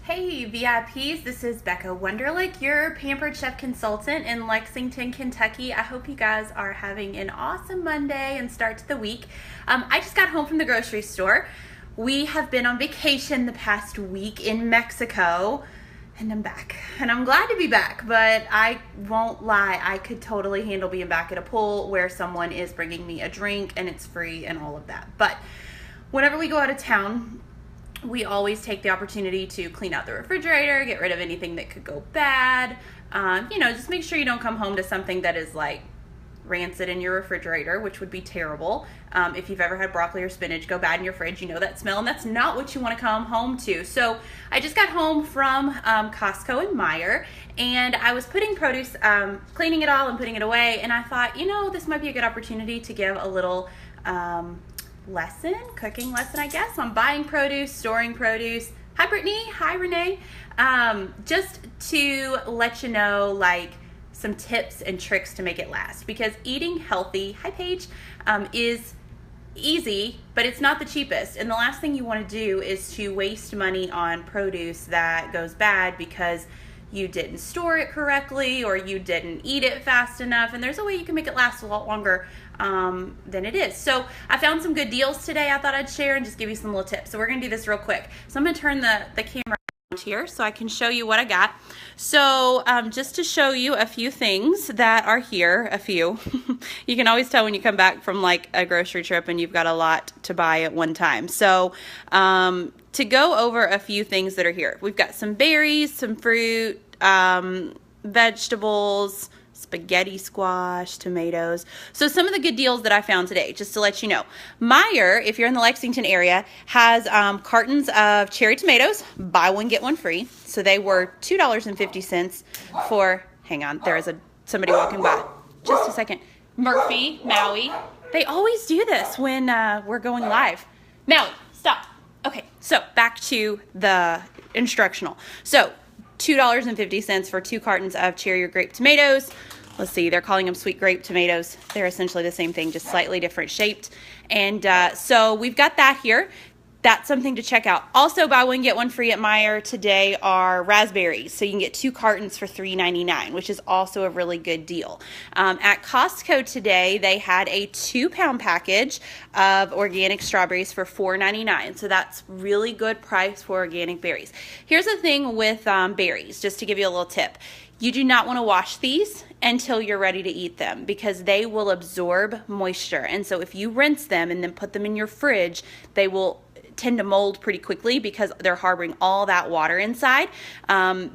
Hey VIPs, this is Becca Wunderlich, your Pampered Chef consultant in Lexington, Kentucky. I hope you guys are having an awesome Monday and start to the week. I just got home from the grocery store. We have been on vacation the past week in Mexico, and I'm back. And I'm glad to be back, but I won't lie, I could totally handle being back at a pool where someone is bringing me a drink and it's free and all of that. But whenever we go out of town, we always take the opportunity to clean out the refrigerator, get rid of anything that could go bad. Just make sure you don't come home to something that is like rancid in your refrigerator, which would be terrible. If you've ever had broccoli or spinach go bad in your fridge, you know that smell, and that's not what you want to come home to. So I just got home from Costco and Meijer, and I was putting produce, cleaning it all and putting it away, and I thought, this might be a good opportunity to give a little cooking lesson, I guess, on buying produce, storing produce. Hi, Brittany. Hi, Renee. Just to let you know, some tips and tricks to make it last, because eating healthy, hi, Paige, is easy, but it's not the cheapest. And the last thing you want to do is to waste money on produce that goes bad because you didn't store it correctly or you didn't eat it fast enough. And there's a way you can make it last a lot longer than it is. So I found some good deals today I thought I'd share and just give you some little tips. So we're going to do this real quick. So I'm going to turn the camera around here so I can show you what I got. So just to show you a few things that are here, a few. You can always tell when you come back from like a grocery trip and you've got a lot to buy at one time. So to go over a few things that are here. We've got some berries, some fruit, vegetables, spaghetti squash, tomatoes. So some of the good deals that I found today, just to let you know. Meijer, if you're in the Lexington area, has cartons of cherry tomatoes, buy one, get one free. So they were $2.50 for, hang on, there is somebody walking by. Just a second. Murphy, Maui. They always do this when we're going live. Maui, stop. Okay, so back to the instructional. So $2.50 for 2 cartons of cherry or grape tomatoes. Let's see, they're calling them sweet grape tomatoes. They're essentially the same thing, just slightly different shaped. And so we've got that here. That's something to check out. Also, buy one, get one free at Meijer today are raspberries. So you can get 2 cartons for $3.99, which is also a really good deal. At Costco today, they had a 2-pound package of organic strawberries for $4.99. So that's really good price for organic berries. Here's the thing with berries, just to give you a little tip. You do not want to wash these until you're ready to eat them because they will absorb moisture. And so if you rinse them and then put them in your fridge, they will tend to mold pretty quickly because they're harboring all that water inside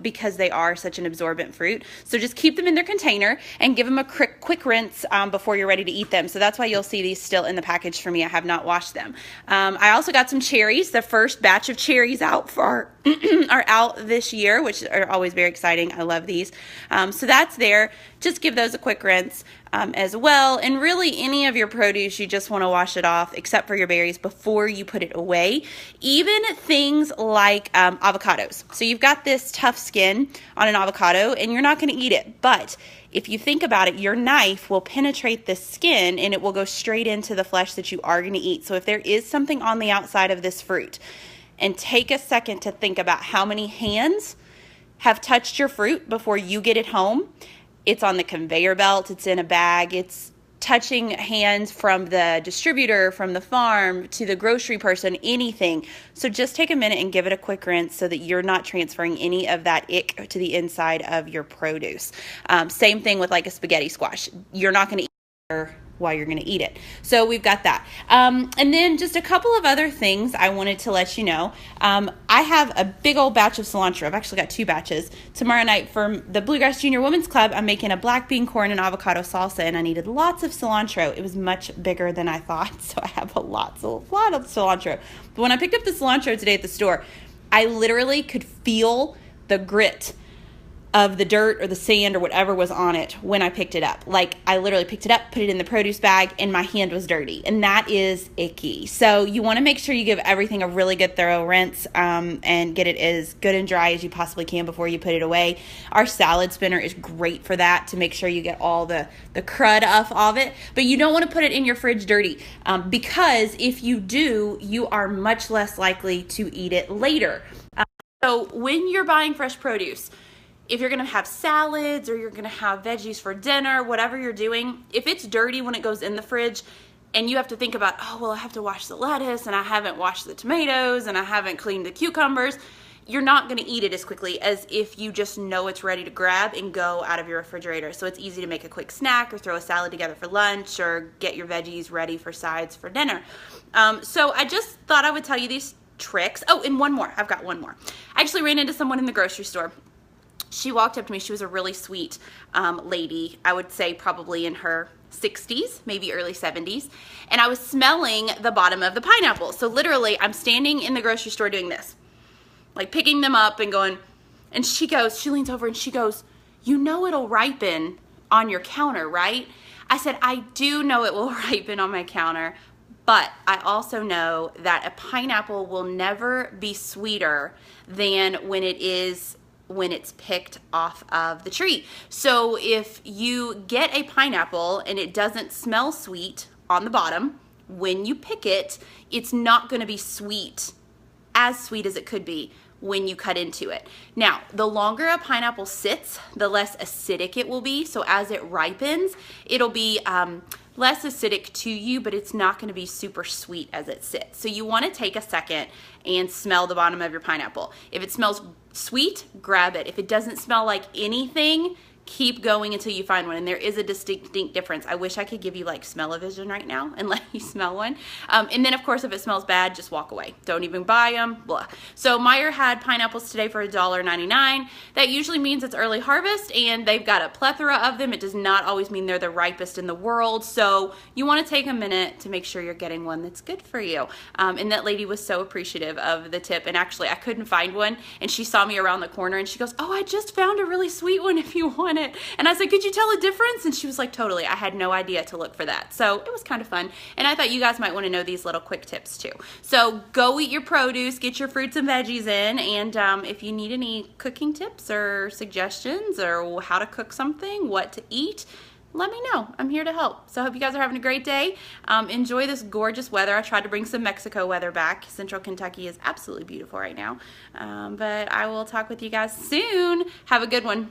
because they are such an absorbent fruit. So just keep them in their container and give them a quick rinse before you're ready to eat them. So that's why you'll see these still in the package for me. I have not washed them. I also got some cherries. The first batch of cherries out for are out this year, which are always very exciting. I love these. So that's there. Just give those a quick rinse as well. And really any of your produce, you just want to wash it off except for your berries before you put it away. Even things like avocados. So you've got this tough skin on an avocado and you're not going to eat it. But if you think about it, your knife will penetrate the skin and it will go straight into the flesh that you are going to eat. So if there is something on the outside of this fruit, and take a second to think about how many hands have touched your fruit before you get it home. It's on the conveyor belt, it's in a bag, it's touching hands from the distributor, from the farm, to the grocery person, anything. So just take a minute and give it a quick rinse so that you're not transferring any of that ick to the inside of your produce. Same thing with like a spaghetti squash. You're not going to eat while you're going to eat it. So we've got that. And then just a couple of other things I wanted to let you know. I have a big old batch of cilantro. I've actually got 2 batches. Tomorrow night for the Bluegrass Junior Women's Club, I'm making a black bean, corn, and avocado salsa, and I needed lots of cilantro. It was much bigger than I thought, so I have a lot of cilantro. But when I picked up the cilantro today at the store, I literally could feel the grit of the dirt or the sand or whatever was on it when I picked it up. Like I literally picked it up, put it in the produce bag, and my hand was dirty, and that is icky. So you want to make sure you give everything a really good thorough rinse and get it as good and dry as you possibly can before you put it away. Our salad spinner is great for that, to make sure you get all the crud off of it, but you don't want to put it in your fridge dirty because if you do, you are much less likely to eat it later. So when you're buying fresh produce, if you're gonna have salads or you're gonna have veggies for dinner, whatever you're doing, if it's dirty when it goes in the fridge and you have to think about, oh, well, I have to wash the lettuce and I haven't washed the tomatoes and I haven't cleaned the cucumbers, you're not gonna eat it as quickly as if you just know it's ready to grab and go out of your refrigerator. So it's easy to make a quick snack or throw a salad together for lunch or get your veggies ready for sides for dinner. So I just thought I would tell you these tricks. Oh, and one more. I've got one more. I actually ran into someone in the grocery store. She walked up to me. She was a really sweet lady. I would say probably in her 60s, maybe early 70s. And I was smelling the bottom of the pineapple. So literally, I'm standing in the grocery store doing this, like picking them up and going, and she leans over and she goes, you know it'll ripen on your counter, right? I said, I do know it will ripen on my counter, but I also know that a pineapple will never be sweeter than when it's picked off of the tree. So if you get a pineapple and it doesn't smell sweet on the bottom, when you pick it, it's not gonna be sweet, as sweet as it could be when you cut into it. Now, the longer a pineapple sits, the less acidic it will be. So as it ripens, it'll be less acidic to you, but it's not gonna be super sweet as it sits. So you wanna take a second and smell the bottom of your pineapple. If it smells sweet, grab it. If it doesn't smell like anything, keep going until you find one. And there is a distinct difference. I wish I could give you like smell-o-vision right now and let you smell one. And then of course, if it smells bad, just walk away. Don't even buy them, blah. So Meijer had pineapples today for $1.99. That usually means it's early harvest and they've got a plethora of them. It does not always mean they're the ripest in the world. So you want to take a minute to make sure you're getting one that's good for you. And that lady was so appreciative of the tip. And actually I couldn't find one and she saw me around the corner and she goes, oh, I just found a really sweet one if you want it. And I said, could you tell a difference? And she was like, totally. I had no idea to look for that. So it was kind of fun. And I thought you guys might want to know these little quick tips too. So go eat your produce, get your fruits and veggies in. And if you need any cooking tips or suggestions or how to cook something, what to eat, let me know. I'm here to help. So I hope you guys are having a great day. Enjoy this gorgeous weather. I tried to bring some Mexico weather back. Central Kentucky is absolutely beautiful right now. But I will talk with you guys soon. Have a good one.